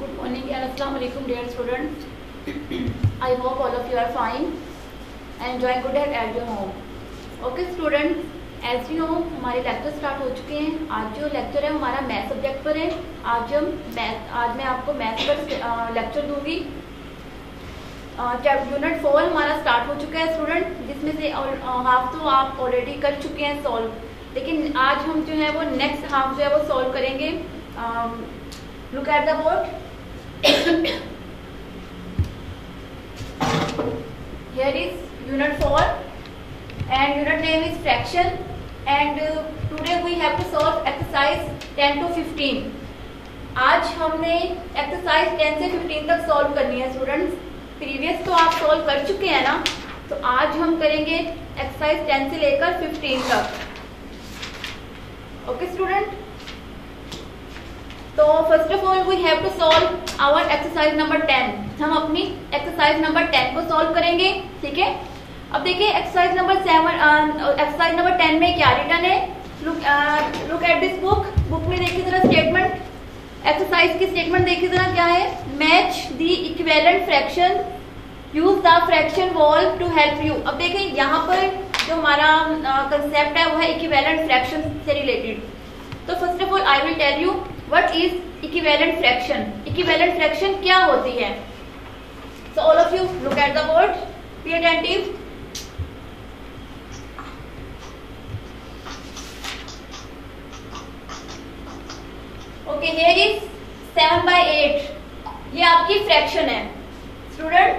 Good morning and Assalamu alaikum dear students. I hope all of you are fine and enjoying good health at your home. Okay students, as you know हमारे lecture start हो चुके हैं। आज जो lecture है हमारा math subject पर है। आज मैं आपको मैथ पर लेक्चर दूंगी। यूनिट 4 हमारा स्टार्ट हो चुका है स्टूडेंट, जिसमें से हाफ तो आप ऑलरेडी कर चुके हैं सॉल्व, लेकिन आज हम जो है वो नेक्स्ट हाफ जो है वो सॉल्व करेंगे। Look at the board. Here is unit 4 and unit name is fraction and today we have to solve exercise 10 to 15। आज हमने एक्सरसाइज 10 से 15 तक सॉल्व करनी है स्टूडेंट्स। प्रीवियस तो आप सॉल्व कर चुके हैं ना, तो आज हम करेंगे एक्सरसाइज 10 से लेकर 15 तक। ओके स्टूडेंट, तो first of all we have to solve our exercise number 10। हम अपनी एक्सरसाइज नंबर 10 को सॉल्व करेंगे, ठीक है। अब देखिए एक्सरसाइज नंबर 10 में क्या रिटर्न है। लुक एट दिस बुक में देखिए जरा स्टेटमेंट, एक्सरसाइज की स्टेटमेंट देखिए जरा क्या है। Match the equivalent fraction, use the fraction wall to help you. अब देखिए यहाँ पर जो हमारा कंसेप्ट है वो है इक्विवेलेंट फ्रैक्शन से रिलेटेड। तो first of all I will tell you what is equivalent fraction. Equivalent fraction क्या होती है। So all of you look at the board, be attentive. Okay, here is 7/8, ये आपकी फ्रैक्शन है स्टूडेंट।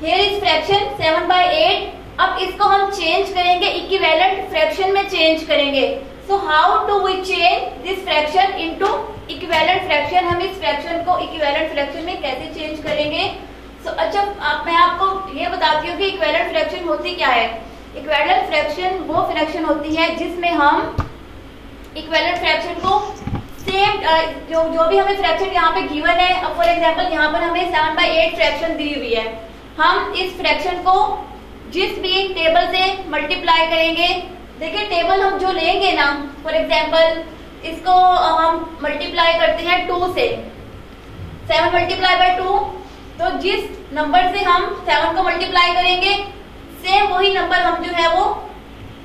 Here is fraction 7/8। अब इसको हम change करेंगे, इक्विवेलेंट फ्रैक्शन में चेंज करेंगे। So how to we change this fraction into equivalent fraction. हम इस फ्रैक्शन को इक्विवेलेंट फ्रैक्शन में कैसे चेंज करेंगे। अच्छा मैं आपको ये बताती हूँ कि इक्विवेलेंट फ्रैक्शन होती क्या है। इक्विवेलेंट फ्रैक्शन वो फ्रैक्शन होती है जिसमें हम इक्विवेलेंट फ्रैक्शन को सेम जो भी हमें फ्रैक्शन यहाँ पे गिवन है। अब फॉर एग्जांपल यहाँ पर हमें 7/8 फ्रैक्शन दी हुई है। हम इस फ्रैक्शन को जिस भी टेबल से मल्टीप्लाई करेंगे, देखिए टेबल हम जो लेंगे ना, फॉर एग्जांपल इसको हम मल्टीप्लाई करते हैं 2 से, 7 मल्टीप्लाई बाय 2। तो जिस नंबर से हम 7 को मल्टीप्लाई करेंगे सेम वही नंबर हम जो है वो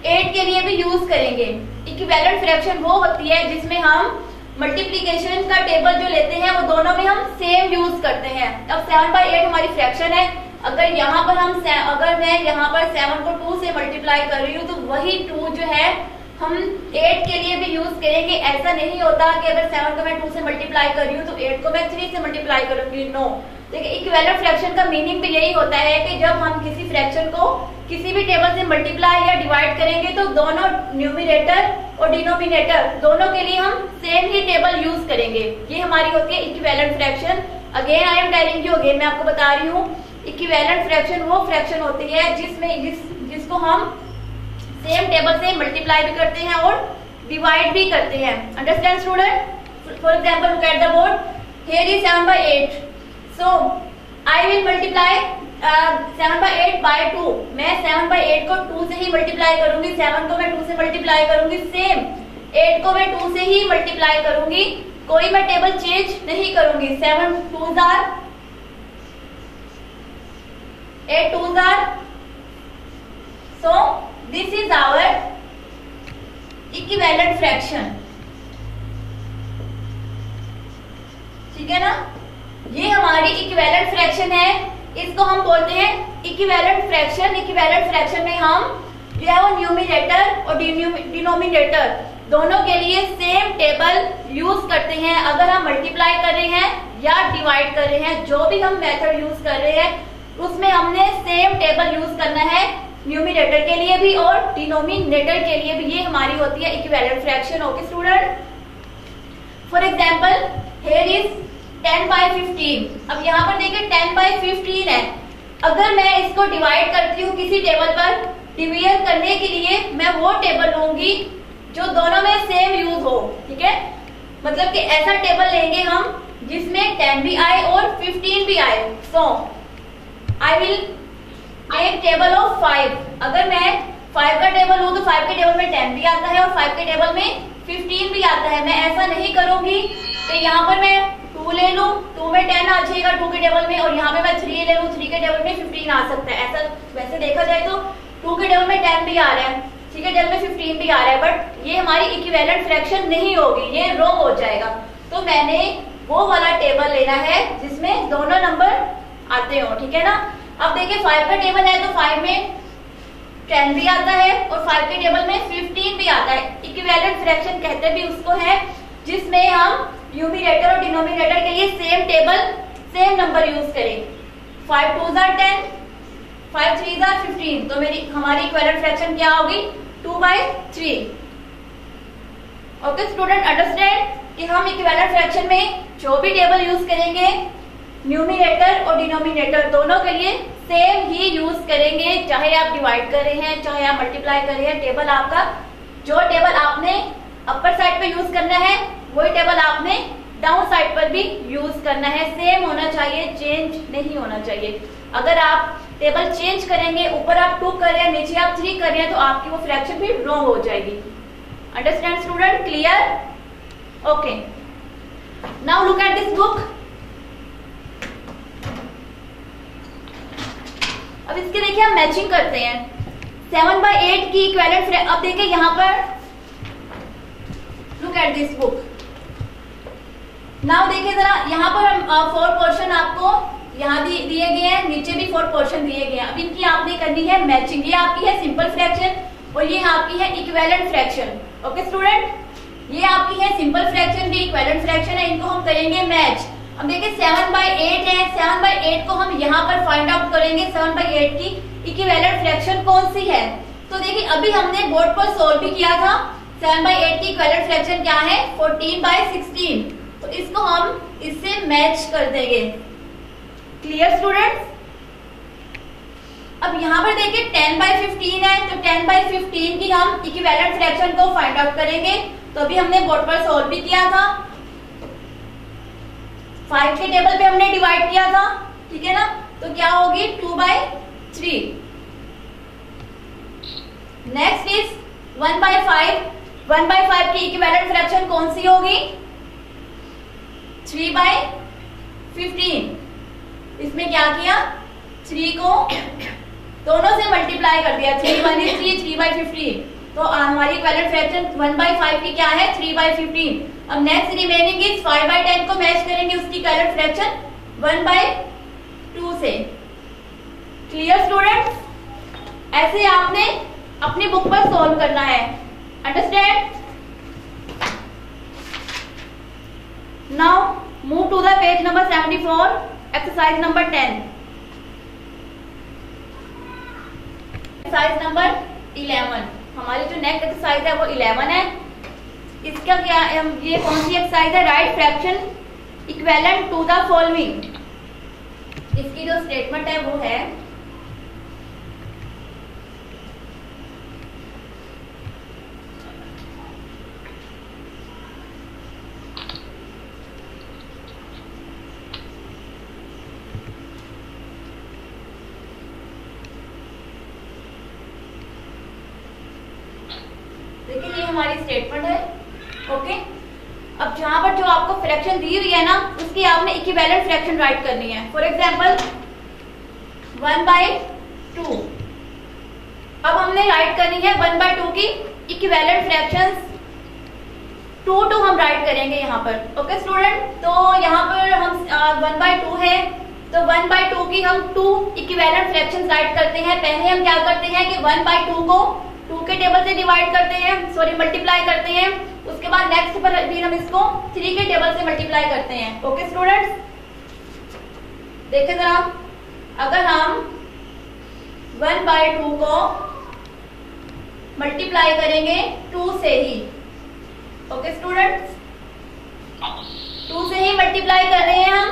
8 के लिए भी यूज करेंगे। इक्विवेलेंट फ्रैक्शन वो होती है जिसमें हम मल्टीप्लीकेशन का टेबल जो लेते हैं वो दोनों में हम सेम यूज करते हैं। अब 7/8 हमारी फ्रैक्शन है। अगर यहाँ पर अगर मैं यहाँ पर 7 को 2 से मल्टीप्लाई कर रही हूँ तो वही 2 जो है हम 8 के लिए भी यूज करेंगे। ऐसा नहीं होता कि अगर 7 को मैं 2 से मल्टीप्लाई कर रही हूँ तो 8 को मैं 3 से मल्टीप्लाई करूंगी। नो, देखिए इक्विवेलेंट फ्रैक्शन का मीनिंग भी यही होता है कि जब हम किसी फ्रैक्शन को किसी भी टेबल से मल्टीप्लाई या डिवाइड करेंगे तो दोनों न्यूमिनेटर और डिनोमिनेटर दोनों के लिए हम सेम ही टेबल यूज करेंगे। ये हमारी होती है equivalent fraction. Again I am telling you, again मैं आपको बता रही हूँ, इक्विवेलेंट फ्रैक्शन वो फ्रैक्शन होती है जिसको हम सेम टेबल से मल्टीप्लाई भी करते हैं और डिवाइड भी करते हैं। Understand student. For example look at the board, here is 7/8। So I will multiply 7/8 by 2। मैं 7/8 को 2 से ही मल्टीप्लाई करूंगी, 7 को मैं 2 से मल्टीप्लाई करूंगी, सेम 8 को मैं 2 से ही मल्टीप्लाई करूंगी। कोई मैं टेबल चेंज नहीं करूंगी। 7 2s are 8 2s are, so this is our equivalent fraction। ठीक है ना, ये हमारी इक्विवेलेंट फ्रैक्शन है। इसको हम बोलते हैं इक्विवेलेंट फ्रैक्शन। इक्विवेलेंट फ्रैक्शन में हम जो है वो न्यूमिनेटर और डिनोमिनेटर दोनों के लिए सेम टेबल यूज करते हैं। अगर हम मल्टीप्लाई कर रहे हैं या डिवाइड कर रहे हैं, जो भी हम मेथड यूज कर रहे हैं उसमें हमने सेम टेबल यूज करना है, न्यूमिनेटर के लिए भी और डिनोमिनेटर के लिए भी। ये हमारी होती है equivalent fraction. Okay student, for example here is 10/15। अब यहाँ पर देखिए 10/15 है। अगर मैं इसको डिवाइड करती हूँ किसी टेबल पर, डिवीजन करने के लिए मैं वो टेबल लूंगी जो दोनों में सेम यूज हो। ठीक है, मतलब कि ऐसा टेबल लेंगे हम जिसमें 10 भी आए और 15 भी आए। So I will make table of 5। अगर मैं 5 का टेबल लूं तो 5 के टेबल में 10 भी आता है और 5 के टेबल में 15 भी आता है। मैं ऐसा नहीं करूंगी कि यहाँ पर मैं 2 ले लूं, 2 में 10 आ जाएगा 2 के टेबल में, और यहाँ पे मैं 3 ले लूँ, 3 के टेबल में 15 आ सकता है। ऐसा वैसे देखा जाए तो 2 के टेबल में 10 भी आ रहा है, 3 के टेबल में 15 भी आ रहा है, बट ये हमारी इक्विवेलेंट फ्रैक्शन नहीं होगी, ये रॉन्ग हो जाएगा। तो मैंने वो वाला टेबल लेना है जिसमें दोनों नंबर आते हो, ठीक है ना। अब देखिए 5 का टेबल है तो 5 में 10 भी आता है और 5 के टेबल में 15 भी आता है। इक्विवेलेंट फ्रैक्शन कहते भी उसको है जिसमें हम न्यूमरेटर और डिनोमिनेटर के लिए same table same number use करें। 5 2s are 10, 5 3s are 15, तो हमारी इक्विवेलेंट फ्रैक्शन क्या होगी 2/3। ओके स्टूडेंट, अंडरस्टैंड कि हम इक्विवेलेंट फ्रैक्शन में जो भी टेबल यूज करेंगे न्यूमरेटर और डिनोमिनेटर दोनों के लिए सेम ही यूज करेंगे, चाहे आप डिवाइड कर रहे हैं चाहे आप मल्टीप्लाई कर रहे हैं। टेबल आपका जो टेबल आपने अपर साइड पे यूज करना है वही टेबल आपने डाउन साइड पर भी यूज करना है, सेम होना चाहिए, चेंज नहीं होना चाहिए। अगर आप टेबल चेंज करेंगे, ऊपर आप 2 कर रहे हैं नीचे आप 3 कर रहे हैं, तो आपकी वो फ्रैक्शन भी रॉन्ग हो जाएगी। Understand student, clear? Okay, now look at this book. अब इसके देखिए हम मैचिंग करते हैं 7/8 की इक्विवेलेंट। अब देखिए यहाँ पर look at this book. Now देखिए जरा, यहाँ पर हम 4 पोर्शन आपको यहाँ दिए गए हैं, नीचे भी 4 पोर्शन दिए गए हैं। अब इनकी आपने करनी है मैचिंग। ये आपकी है सिंपल फ्रैक्शन और ये आपकी है इक्विवेलेंट फ्रैक्शन। ओके स्टूडेंट, ये आपकी है सिंपल फ्रैक्शन, ये इक्विवेलेंट फ्रैक्शन है, इनको हम करेंगे मैच। अब देखिए 7/8 है, 7/8 को हम यहाँ पर फाइंड आउट करेंगे 7/8 की इक्विवेलेंट फ्रैक्शन कौन सी है। तो देखिए अभी हमने बोर्ड पर सोल्व भी किया था। 7/8 की इक्विवेलेंट फ्रैक्शन क्या है 14/16, तो इसको हम इससे मैच कर देंगे। Clear students? अब यहाँ पर देखिए 10/15 है, तो 10/15 की हम इक्विवेलेंट फ्रैक्शन को फाइंड आउट करेंगे। तो अभी हमने बोर्ड पर सोल्व भी किया था, 5 के टेबल पे हमने डिवाइड किया था, ठीक है ना। तो क्या होगी 2/3। Next is 1/5। 1/5 की इक्विवेलेंट फ्रैक्शन कौन सी होगी 3/15। इसमें क्या किया 3 को दोनों से मल्टीप्लाई कर दिया, 3 1 is 3, 3/15। तो हमारी इक्विवेलेंट फ्रैक्शन 1/5 की क्या है 3/15। अब नेक्स्ट रिमेनिंग इज 5/10 को मैच करेंगे, उसकी इक्विवेलेंट फ्रैक्शन 1/2 से। Clear students? ऐसे आपने अपनी बुक पर सॉल्व करना है। Understand? Now move to the page number 74, exercise number 10। Exercise number 11, हमारी जो नेक्स्ट एक्सरसाइज है वो 11 है। इसका क्या, ये कौन सी एक्सरसाइज है, right fraction equivalent to the following. इसकी जो स्टेटमेंट है वो है देखिए ये हमारी स्टेटमेंट है। ओके, अब जहां पर जो आपको फ्रैक्शन दी हुई है ना उसकी आपने इक्विवेलेंट फ्रैक्शन राइट करनी है। For example 1/2। अब हमने राइट करनी है 1/2 की इक्विवेलेंट फ्रैक्शंस। 2 हम राइट करेंगे यहाँ पर। ओके स्टूडेंट, तो यहाँ पर हम 1/2 है तो 1/2 की हम 2 इक्विवेलेंट फ्रैक्शंस राइट करते हैं। पहले हम क्या करते हैं कि 1/2 को 2 के टेबल से डिवाइड करते हैं, सॉरी मल्टीप्लाई करते हैं। उसके बाद नेक्स्ट पर भी हम इसको 3 के टेबल से मल्टीप्लाई करते हैं। ओके स्टूडेंट्स, देखिए जरा, अगर हम 1/2 को मल्टीप्लाई करेंगे 2 से ही, ओके स्टूडेंट्स 2 से ही मल्टीप्लाई कर रहे हैं हम।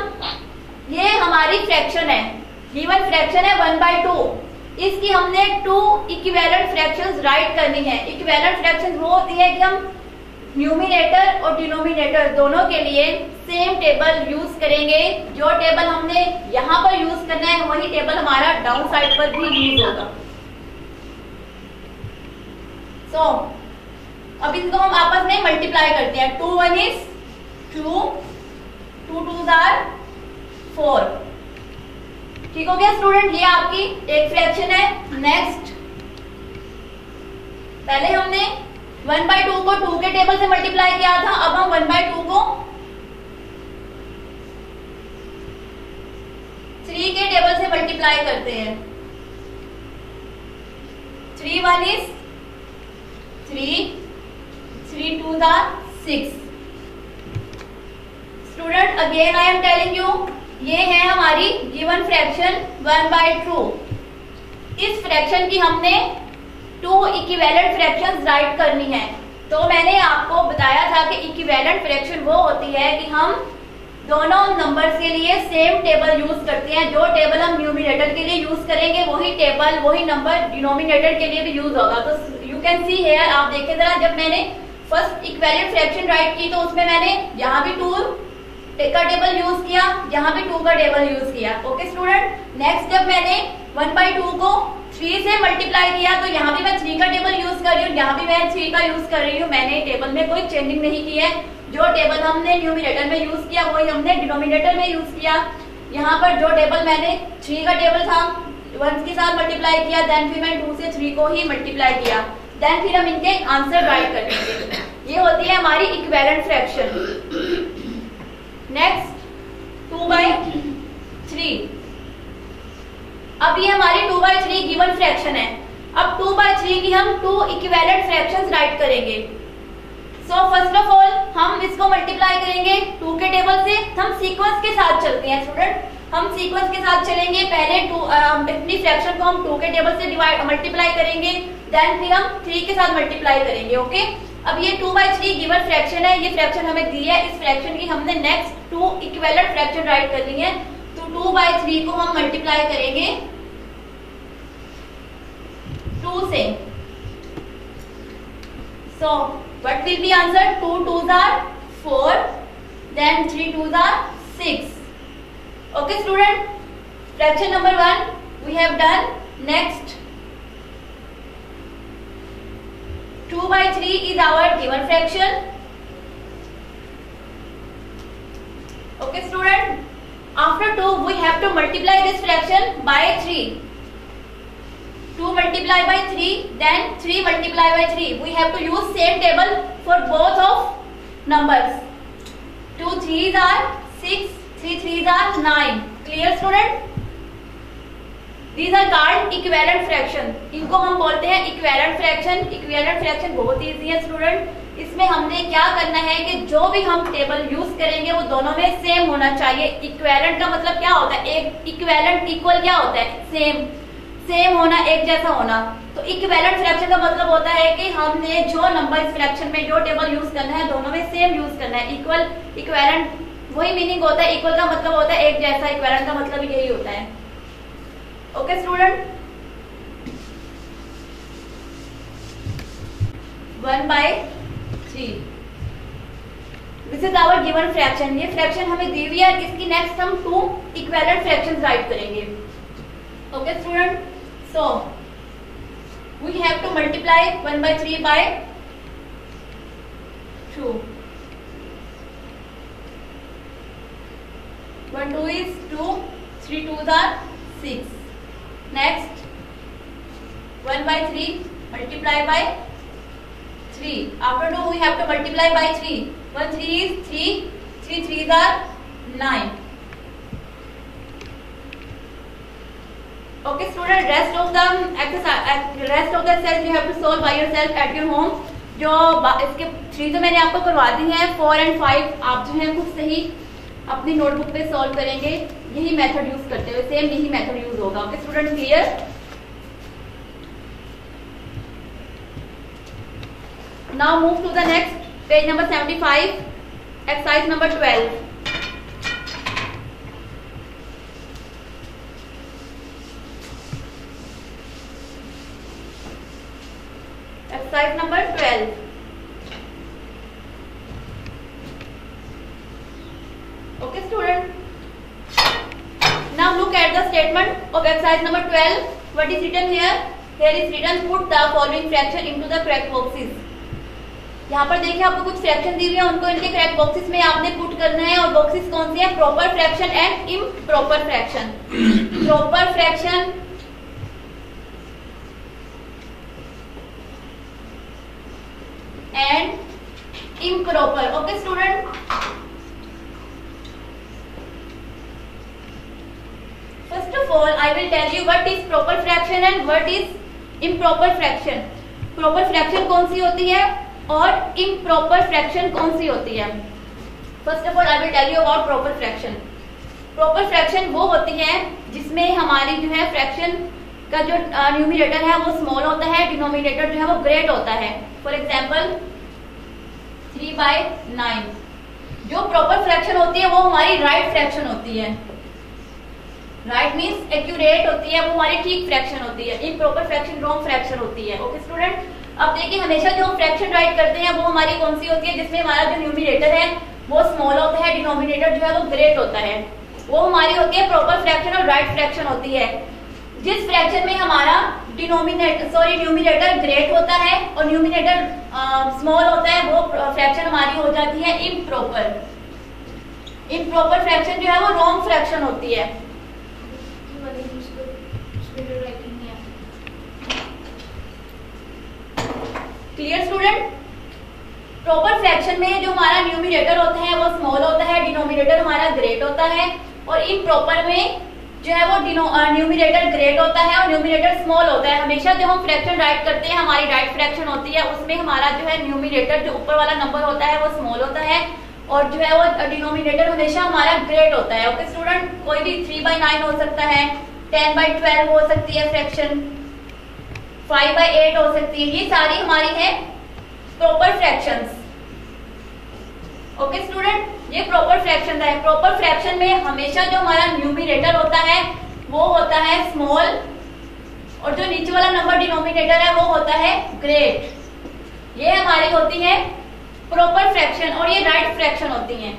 ये हमारी फ्रैक्शन है, गिवन फ्रैक्शन है 1/2। इसकी हमने 2 इक्विवेलेंट फ्रैक्शंस राइट करनी है। इक्विवेलेंट फ्रैक्शंस वो होती है कि हम न्यूमरेटर और डिनोमिनेटर दोनों के लिए सेम टेबल यूज करेंगे। जो टेबल हमने यहाँ पर यूज करना है वही टेबल हमारा डाउन साइड पर भी यूज होगा। सो अब इनको हम आपस में मल्टीप्लाई करते हैं। 2 1 is 2, 2 2s are 4। ठीक हो गया स्टूडेंट, ये आपकी एक फ्रैक्शन है। नेक्स्ट, पहले हमने 1/2 को 2 के टेबल से मल्टीप्लाई किया था, अब हम 1/2 को 3 के टेबल से मल्टीप्लाई करते हैं। 3 1 is 3, 3 2 are 6। Student again I am telling you, ये है हमारी गिवन फ्रैक्शन 1/2। इस फ्रैक्शन की हमने 2 इक्विवेलेंट फ्रैक्शंस राइट करनी है। तो मैंने आपको बताया था कि इक्विवेलेंट फ्रैक्शन वो होती है कि हम दोनों नंबर्स के लिए सेम टेबल यूज करते हैं। जो टेबल हम न्यूमरेटर के लिए यूज करेंगे वही टेबल, वही नंबर डिनोमिनेटर के लिए भी यूज होगा। तो यू कैन सी हियर, आप देखें जरा, जब मैंने फर्स्ट इक्विवेलेंट फ्रैक्शन राइट की तो उसमें मैंने यहाँ भी 2 का टेबल यूज किया, यहाँ भी 2 का टेबल यूज किया। ओके स्टूडेंट, नेक्स्ट जब मैंने 1/2 को 3 से मल्टीप्लाई किया तो यहाँ भी मैं 3 का टेबल यूज कर रही हूँ, यहाँ भी मैं 3 का यूज कर रही हूँ। मैंने टेबल में कोई चेंजिंग नहीं की है। जो टेबल हमने न्यूमरेटर में यूज किया वही हमने डिनोमिनेटर में यूज किया। यहाँ पर जो टेबल मैंने 3 का टेबल था 1 के साथ मल्टीप्लाई किया, देन फिर मैं 2 से 3 को ही मल्टीप्लाई किया, देन फिर हम इनके आंसर राइट करेंगे। ये होती है हमारी इक्विवेलेंट फ्रैक्शन। नेक्स्ट 2/3। अब ये हमारी 2/3 गिवन फ्रैक्शन है। अब 2/3 की हम 2 इक्विवेलेंट फ्रैक्शंस राइट करेंगे। सो फर्स्ट ऑफ ऑल हम इसको मल्टीप्लाई करेंगे 2 के टेबल से। हम सीक्वेंस के साथ चलते हैं स्टूडेंट, हम सीक्वेंस के साथ चलेंगे। पहले अपनी फ्रैक्शन को हम 2 के टेबल से मल्टीप्लाई करेंगे, देन फिर हम 3 के साथ मल्टीप्लाई करेंगे। ओके, अब ये 2/3 गिवन फ्रैक्शन है, ये फ्रैक्शन हमें दी है। इस फ्रैक्शन की हमने नेक्स्ट 2 इक्विवेलेंट फ्रैक्शन राइट करनी है। तो 2/3 को हम मल्टीप्लाई करेंगे 2 से। सो what will be answer? 2 2s are 4, then 3 2s are 6. Okay student, fraction number 1 we have done. Next 2/3 is our given fraction. Okay student, after 2 we have to multiply this fraction by 3. 2 multiply by 3, then 3 multiply by 3. We have to use same table for both of numbers. 2 3s are 6, 3 3s are 9. Clear student? These are called equivalent fraction. इनको हम बोलते हैं equivalent fraction. Equivalent fraction बहुत easy है student। इसमें हमने क्या करना है कि जो भी हम टेबल यूज करेंगे वो दोनों में सेम होना चाहिए। इक्विवेलेंट का मतलब क्या होता है? एक इक्विवेलेंट इक्वल क्या होता है? सेम होना, एक जैसा होना। तो इक्विवेलेंट फ्रैक्शन का मतलब होता है कि हमने जो नंबर इस फ्रैक्शन में जो टेबल यूज करना है दोनों में सेम यूज करना है। इक्विवेलेंट वही मीनिंग होता है। इक्वल का मतलब होता है एक जैसा, इक्विवेलेंट का मतलब यही होता है। Okay student, 1/3 this is our given fraction. ये फ्रैक्शन हमें दी हुई है, इसकी नेक्स्ट हम 2 इक्विवेलेंट फ्रैक्शंस राइट करेंगे। Okay student, so we have to multiply 1/3 by 2. 1 2 is 2, 3 2s are 6. Next 1/3 multiply by 3. After 2 we have to multiply by 3. 1 3 is 3, 3 3s are 9. Okay student, rest of the exercise you have to solve by yourself at your home. जो इसके 3 तो मैंने आपको करवा दी है, 4 and 5 आप जो है खुद से ही अपनी नोटबुक पे सॉल्व करेंगे। यही मेथड यूज करते हुए सेम यही मेथड यूज होगा। Okay student, clear? Now move to the next page number 75, exercise number 12। Exercise number 12. Okay student, now look at the statement of exercise number 12. What is written here? Here is written, put the following fraction into the correct boxes. यहाँ पर देखिए आपको कुछ fraction दी हुई है, उनको इनके correct boxes में आपने पुट करना है। और बॉक्सेस कौन सी है? Proper fraction and improper fraction. Proper fraction and improper. Okay student, first of all I will tell you what is proper fraction and what is improper fraction. Proper fraction कौन सी होती है और इम्प्रॉपर फ्रैक्शन कौन सी होती है। First of all I will tell you about proper fraction. Proper fraction वो होती है जिसमें हमारी जो है फ्रैक्शन का जो न्यूमरेटर है वो स्मॉल होता है, डिनोमिनेटर जो है वो ग्रेट होता है। For example 3/9। जो प्रॉपर फ्रैक्शन होती है वो हमारी राइट फ्रैक्शन होती है। राइट मीन्स एक्यूरेट होती है, वो हमारी ठीक फ्रैक्शन होती है। इम्प्रॉपर फ्रैक्शन रॉन्ग फ्रैक्शन होती है। ओके स्टूडेंट, अब देखिए हमेशा जो हम फ्रैक्शन राइट करते हैं वो हमारी कौन सी होती है, जिसमें हमारा जो न्यूमरेटर है वो स्मॉल होता है, डिनोमिनेटर जो है वो ग्रेट होता है। वो हमारी होती है प्रॉपर फ्रैक्शन और राइट फ्रैक्शन होती है। जिस फ्रैक्शन में हमारा न्यूमरेटर ग्रेट होता है और न्यूमरेटर स्मॉल होता है वो फ्रैक्शन हमारी हो जाती है इम्प्रॉपर। इम्प्रॉपर फ्रैक्शन जो है वो रॉन्ग फ्रैक्शन होती है। Clear student? प्रॉपर फ्रैक्शन में जो हमारा न्यूमरेटर होता है वो स्मॉल होता है, डिनोमिनेटर हमारा ग्रेट होता है। और इम्प्रॉपर में जो है वो न्यूमरेटर ग्रेट होता है और न्यूमरेटर स्मॉल होता है। हमेशा जब हम फ्रैक्शन राइट करते हैं हमारी राइट फ्रैक्शन होती है, उसमें हमारा जो है न्यूमरेटर जो ऊपर वाला नंबर होता है वो स्मॉल होता है और जो है वो डिनोमिनेटर हमेशा हमारा ग्रेट होता है। ओके स्टूडेंट, कोई भी 3/9 हो सकता है, 10/12 हो सकती है फ्रैक्शन, 5/8 हो सकती है। ये सारी हमारी है प्रॉपर फ्रैक्शंस। ओके स्टूडेंट, ये प्रॉपर फ्रैक्शन है। प्रॉपर फ्रैक्शन में हमेशा जो हमारा न्यूमरेटर होता है वो होता है स्मॉल और जो नीचे वाला नंबर डिनोमिनेटर है वो होता है ग्रेट। ये हमारी होती है प्रॉपर फ्रैक्शन और ये राइट फ्रैक्शन होती हैं।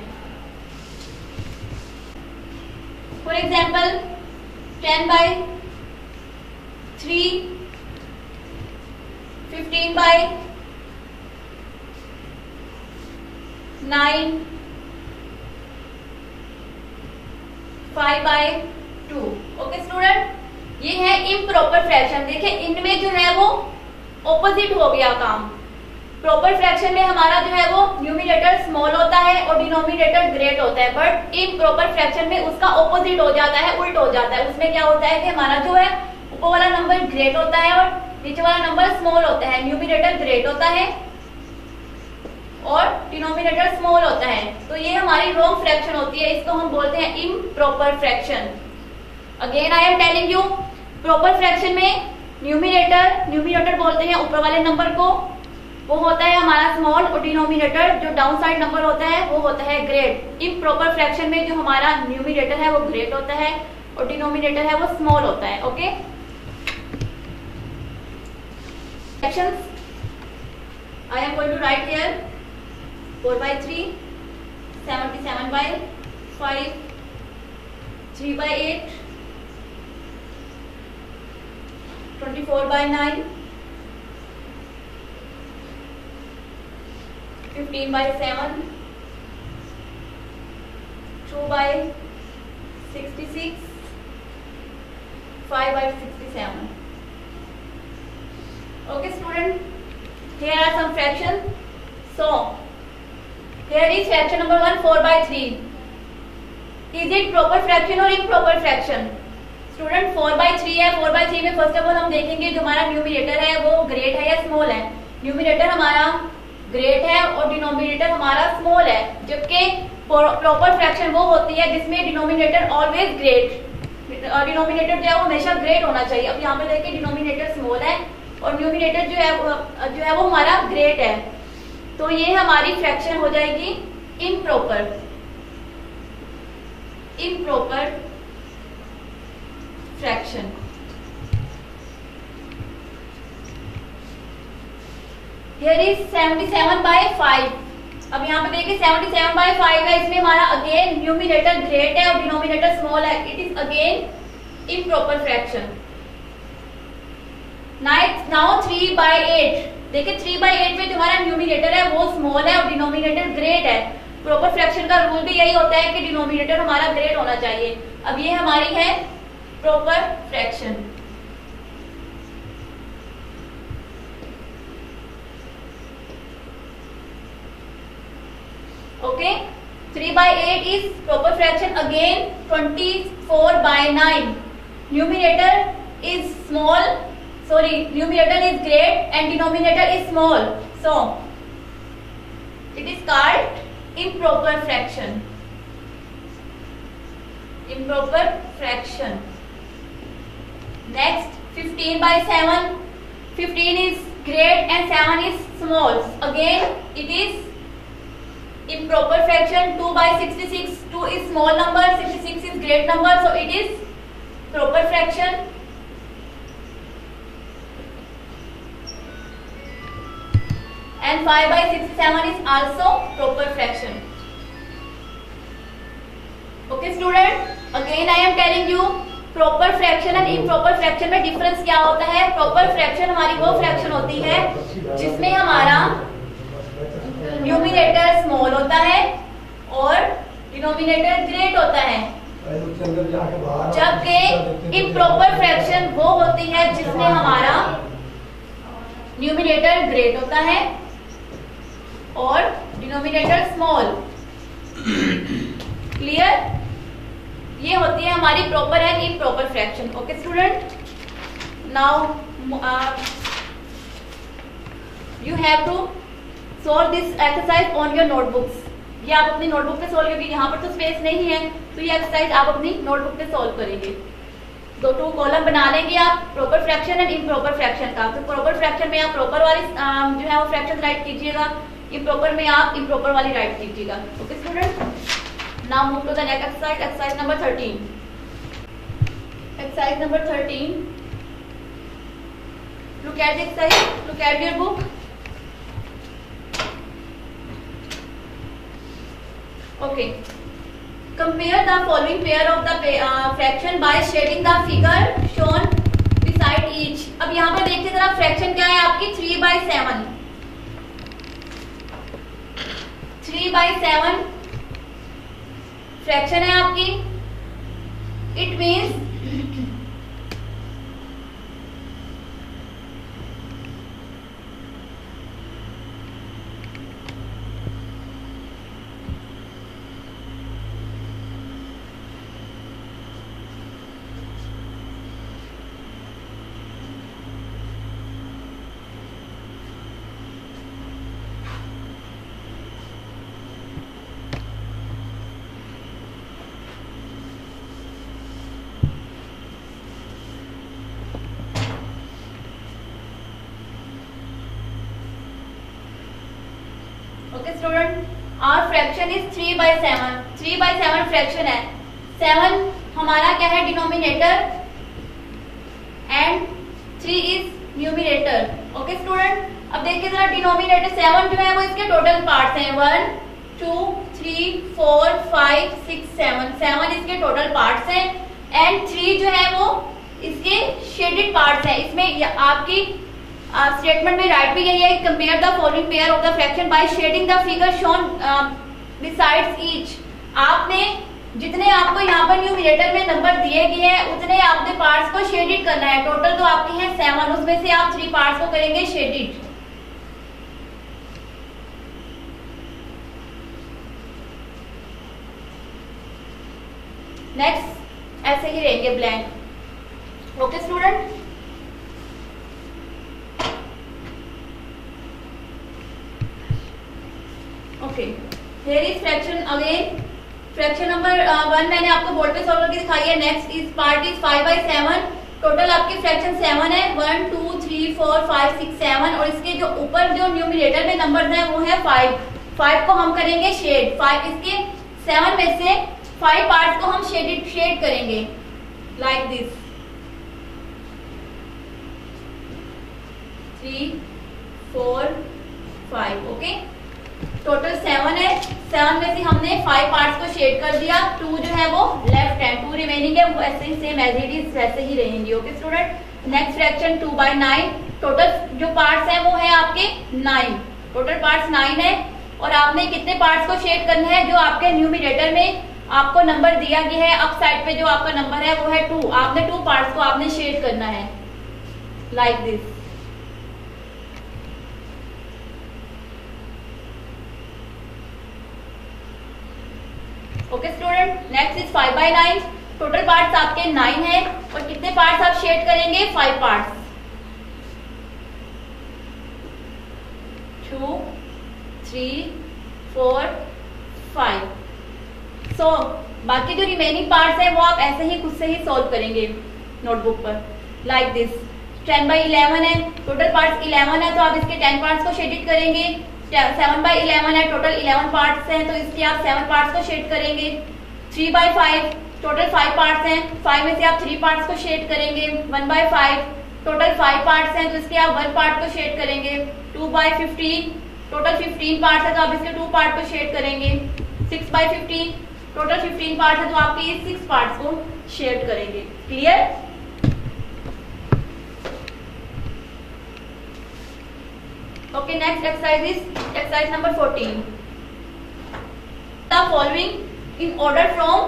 For example 10/3, 15/9, 5/2। ओके स्टूडेंट, ये है इम्प्रॉपर फ्रैक्शन। देखिए इनमें जो है वो ऑपोजिट हो गया काम। प्रॉपर फ्रैक्शन में हमारा जो है वो न्यूमरेटर स्मॉल होता है और डिनोमिनेटर ग्रेट होता है, बट इम्प्रॉपर फ्रैक्शन में उसका ऑपोजिट हो जाता है, उल्ट हो जाता है। उसमें क्या होता है कि हमारा जो है ऊपर वाला नंबर ग्रेट होता है और नीचे वाला नंबर स्मॉल होता है। न्यूमरेटर ग्रेट होता है और डिनोमिनेटर स्मॉल होता है। तो ये हमारी रॉन्ग फ्रैक्शन होती है, इसको हम बोलते हैं improper fraction. Again I am telling you, proper fraction में न्यूमरेटर बोलते हैं ऊपर वाले नंबर को, वो होता है हमारा स्मॉल और डिनोमिनेटर जो डाउन साइड नंबर होता है वो होता है ग्रेट। इम्प्रॉपर फ्रैक्शन में जो हमारा न्यूमरेटर है वो ग्रेट होता है और डिनोमिनेटर है वो स्मॉल होता है। Okay, fractions I am going to write here 4/3, 77/5, 3/8, 24/9, 15/7, 2/66, 5/67. Okay student, here are some fractions. So here is fraction number 1, 4/3. Is it proper fraction or improper fraction? Student 4/3 है। 4/3 में फर्स्ट ऑफ ऑल हम देखेंगे जो हमारा numerator है वो great है या स्मॉल है। न्यूमरेटर हमारा ग्रेट है और डिनोमिनेटर हमारा स्मॉल है, जबकि प्रॉपर फ्रैक्शन वो होती है जिसमें डिनोमिनेटर ऑलवेज ग्रेट, डिनोमिनेटर जो है वो हमेशा ग्रेट होना चाहिए। अब यहाँ पे देखिए डिनोमिनेटर स्मॉल है और न्यूमरेटर जो है वो हमारा ग्रेट है, तो ये हमारी फ्रैक्शन हो जाएगी इम्प्रॉपर फ्रैक्शन। Here is 77/5. अब यहाँ पे देखिए 77/5 है, इसमें हमारा अगेन न्यूमरेटर ग्रेट है और डिनोमिनेटर स्मॉल है। It is again improper fraction. Now 3/8 देखिए 3/8 में जो हमारा न्यूमिनेटर है वो स्मॉल है और डिनोमिनेटर ग्रेट है। प्रॉपर फ्रैक्शन का रूल भी यही होता है कि डिनोमिनेटर हमारा ग्रेट होना चाहिए। अब ये हमारी है proper fraction. Okay, 3/8 is proper fraction. Again 24/9. Numerator is small. Sorry, numerator is great and denominator is small. So it is called improper fraction. Improper fraction. Next, 15/7. 15 is great and 7 is small. Again, it is improper fraction. 2/66. 2 is small number, 66 is great number, so it is proper fraction. And 5/67 is also proper fraction. Okay student, again I am telling you proper fraction and improper fraction में difference क्या होता है। proper fraction हमारी वो fraction होती है जिसमें हमारा न्यूमिनेटर स्मॉल होता है और डिनोमिनेटर ग्रेट होता है, जबकि इम्प्रॉपर फ्रैक्शन वो होती है जिसमें हमारा न्यूमिनेटर ग्रेट होता है और डिनोमिनेटर स्मॉल। क्लियर? ये होती है हमारी proper and improper fraction. Okay student, now you have to solve this exercise on your notebooks. ये आप अपनी नोटबुक पे सोल्व, क्योंकि यहाँ पर तो स्पेस नहीं है, तो ये एक्सरसाइज आप अपनी नोटबुक पे सोल्व करेंगे। दो कॉलम बना लेंगे आप proper fraction and improper fraction का। तो प्रॉपर फ्रैक्शन में आप प्रॉपर वाली जो है वो फ्रैक्शन राइट कीजिएगा, इम्प्रॉपर में आप इम्प्रॉपर वाली राइट कीजिएगा। Okay student, now move to the next exercise, exercise number 13। Exercise number 13, look at the exercise, look at your book. Okay, compare the following pair of the fraction by shading the figure shown beside each. अब यहाँ पर देखिए जरा fraction क्या है आपकी 3/7। 3/7 fraction है आपकी। It means okay student, our fraction is 3/7। 3/7 fraction है। 7 हमारा क्या है denominator and 3 is numerator. Okay student, अब देखिए जरा डिनोमिनेटर 7 जो है वो इसके टोटल पार्ट्स हैं 1 2 3 4 5 6 7। 7 इसके टोटल पार्ट्स हैं एंड 3 जो है वो इसके शेडेड पार्ट्स हैं। इसमें आपकी स्टेटमेंट में राइट भी यही है, compare the following pair of the fraction by shedding the figure shown besides each. आपने जितने आपको यहाँ पर न्यूमिनेटर में नंबर दिए गए हैं उतने आपने पार्ट्स को शेडिड करना है। टोटल तो आपकी है 7, उसमें से आप 3 पार्ट्स को करेंगे शेडिड। नेक्स्ट ऐसे ही रहेंगे blank. Okay student, okay here is fraction again. Fraction number 1 मैंने आपको बोर्ड पे सॉल्व करके दिखाई है। Next is part is 5/7। Total आपके फ्रैक्शन 7 है, 1 2 3 4 5 6 7 और इसके जो ऊपर जो न्यूमिनेटर में नंबर है वो है 5। 5 को हम करेंगे शेड। 5 इसके 7 में से 5 पार्ट्स को हम शेड करेंगे लाइक दिस 3 4 5। ओके, टोटल 7 है। 7 में से हमने 5 पार्ट्स को शेड कर दिया। 2 जो है वो लेफ्ट हैंड, 2 रिमेनिंग है वो ऐसे ही सेम एज इट इज वैसे ही रहेंगी। Okay student, next fraction 2/9। Total जो पार्ट्स हैं वो है आपके 9, टोटल पार्ट्स 9 है। और आपने कितने पार्ट्स को शेड करना है, जो आपके न्यूमरेटर में आपको नंबर दिया गया है, अप साइड पे जो आपका नंबर है वो है 2, आपने 2 पार्ट्स को आपने शेड करना है like this. Okay student, next is 5/9। Total parts आपके 9 है और कितने पार्ट्स आप शेड करेंगे, 5 पार्ट्स, 2 3 4 5। सो बाकी जो रिमेनिंग पार्ट्स हैं वो आप ऐसे ही खुद से ही सॉल्व करेंगे नोटबुक पर लाइक दिस। 10/11 है, टोटल पार्ट्स 11 है तो आप इसके 10 पार्ट्स को शेडिट करेंगे। 7/11 है, टोटल 11 पार्ट्स हैं तो इसके आप 7 पार्ट्स को शेड करेंगे। 3/5, टोटल 5 पार्ट्स हैं, 5 में से आप 3 पार्ट्स को शेड करेंगे। 1/5, टोटल 5 पार्ट्स हैं तो इसके आप 1 पार्ट को शेड करेंगे। 2/15, टोटल 15 पार्ट्स है तो आप इसके 2 पार्ट को शेड करेंगे। 6/15, टोटल 15 पार्ट है तो आपके 6 पार्ट्स को शेड करेंगे। Clear? Okay, next exercise is exercise number 14। The following in order from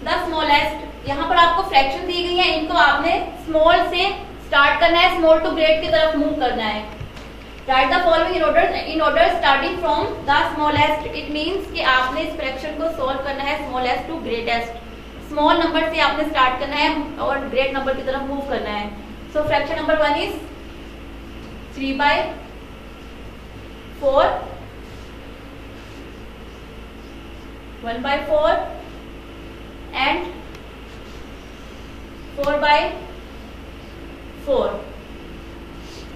the smallest. यहाँ पर आपको फ्रैक्शन दी गई है, इनको आपने स्मॉल से स्टार्ट करना है, स्मॉल टू ग्रेट की तरफ मूव करना है। Write the following in order starting from the smallest. It means कि आपने इस फ्रैक्शन को सॉल्व करना है smallest to greatest, small number से आपने स्टार्ट करना है और ग्रेट नंबर की तरफ मूव करना है। सो fraction number 1 is 3/4 1/4 and 4/4.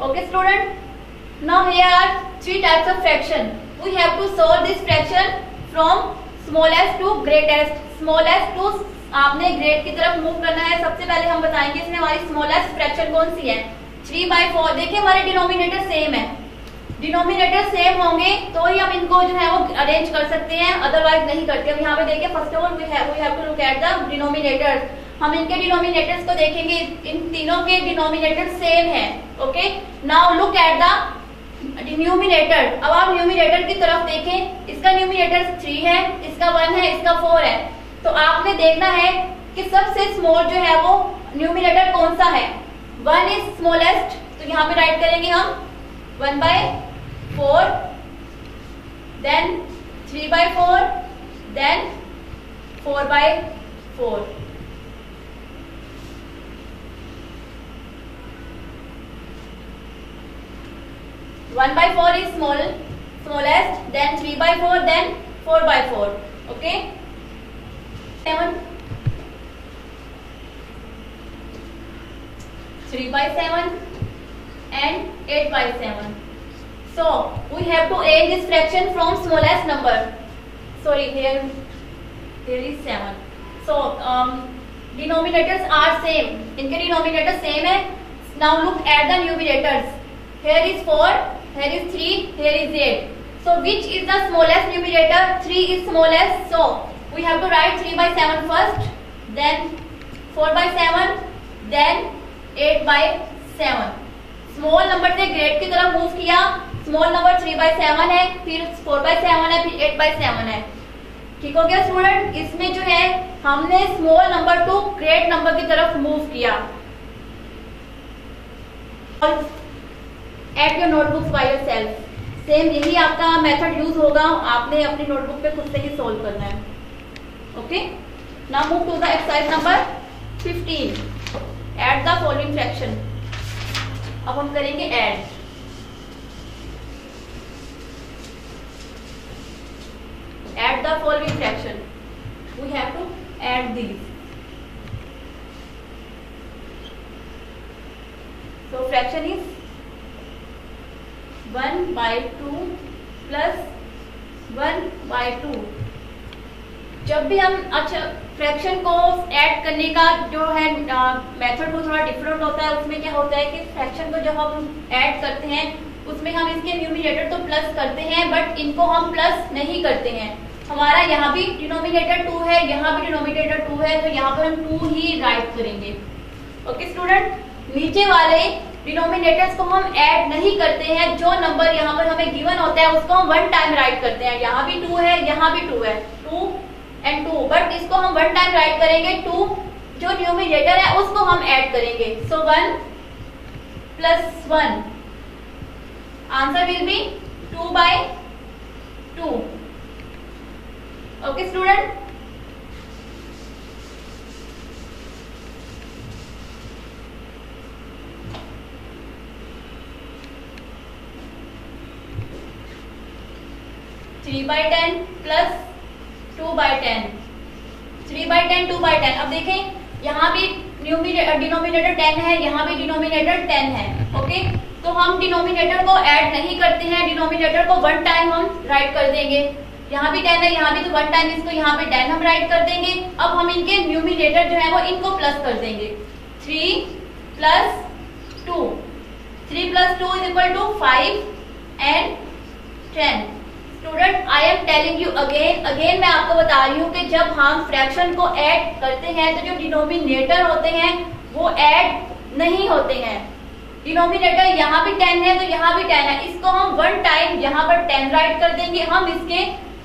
Okay student, now here are 3 types of fraction. We have to solve this fraction from smallest to greatest. Smallest to आपने ग्रेट की तरफ मूव करना है। सबसे पहले हम बताएंगे इसमें हमारी स्मॉलेस्ट फ्रैक्शन कौन सी है, 3/4। देखिए हमारे डिनोमिनेटर सेम है, डिनोमिनेटर सेम होंगे तो ही हम इनको जो है वो अरेंज कर सकते हैं, अदरवाइज नहीं करते। अब यहाँ पे देखिए first of all we have to look at the denominators. हम इनके डिनोमिनेटर्स को देखेंगे, इन तीनों के डिनोमिनेटर सेम है। Okay, now look at the numerator. अब आप न्यूमिनेटर की तरफ देखें, इसका न्यूमिनेटर 3 है, इसका 1 है, इसका 4 है। तो आपने देखना है कि सबसे स्मॉल जो है वो न्यूमिनेटर कौन सा है। 1 इज स्मॉलेस्ट, तो यहाँ पे राइट करेंगे हम 1/4, then 3/4, then 4/4. 1/4 is smallest, then 3/4, then 4/4. Okay. 7, 3/7 and 8/7. So we have to add this fraction from smallest number. Sorry, here is 7. So denominators are same. इनके denominator same है. Now look at the numerators. Here is 4, here is 3, here is 8. So which is the smallest numerator? 3 is smallest. So we have to write 3/7 first, then 4/7, then 8/7. Small number से great की तरफ move किया, small number 3/7 है, फिर 4/7 है, फिर 8/7 है। ठीक हो गया स्टूडेंट? इसमें जो है हमने small number two great number की तरफ मूव किया। At your notebooks by yourself. Same यही आपका मेथड यूज होगा, आपने अपनी नोटबुक पे खुद से ही सोल्व करना है। Okay, now move to the exercise number 15। Add the following fraction. अब हम करेंगे add. Add the following fraction, we have to add these. So fraction is 1/2 plus 1/2। जब भी हम अच्छा फ्रैक्शन को ऐड करने का जो है मेथड वो थोड़ा डिफरेंट होता है। उसमें क्या होता है कि फ्रैक्शन को जब हम ऐड करते हैं उसमें हम इसके न्यूमिनेटर तो प्लस करते हैं, बट इनको हम प्लस नहीं करते हैं। हमारा यहाँ भी डिनोमिनेटर 2 है, यहाँ भी डिनोमिनेटर 2 है, तो यहाँ पर हम 2 ही राइट करेंगे। ओके स्टूडेंट, नीचे वाले डिनोमिनेटर्स को हम ऐड नहीं करते हैं, जो नंबर यहाँ पर हमें गिवन होता है उसको हम वन टाइम राइट करते हैं। यहाँ भी 2 है, यहाँ भी 2 है, 2 and 2, बट इसको हम वन टाइम राइट करेंगे। 2 जो न्यूमिनेटर है उसको हम ऐड करेंगे। सो 1 + 1 answer will be 2/2। Okay student, three by 10 plus 2/10, 3/10 2/10। अब देखें यहाँ भी डिनोमिनेटर 10 है, यहाँ भी डिनोमिनेटर 10 है। ओके, तो हम डिनोमिनेटर को ऐड नहीं करते हैं, डिनोमिनेटर को वन टाइम हम राइट कर देंगे। यहाँ भी 10 है, यहाँ भी, तो वन टाइम इसको यहाँ पे 10 हम राइट कर देंगे। अब हम इनके न्यूमिनेटर जो है वो इनको प्लस कर देंगे। 3 + 2, 3 + 2 = 5 and 10। Student, I am telling you again मैं आपको बता रही हूँ कि जब हम फ्रैक्शन को ऐड करते हैं तो जो डिनोमिनेटर होते हैं वो ऐड नहीं होते हैं। डिनोमिनेटर यहाँ भी 10 है तो यहाँ भी 10 है, इसको हम वन टाइम यहाँ पर 10 राइट कर देंगे। हम इसके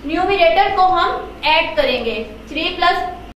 न्यूमिनेटर को हम ऐड करेंगे। 3 +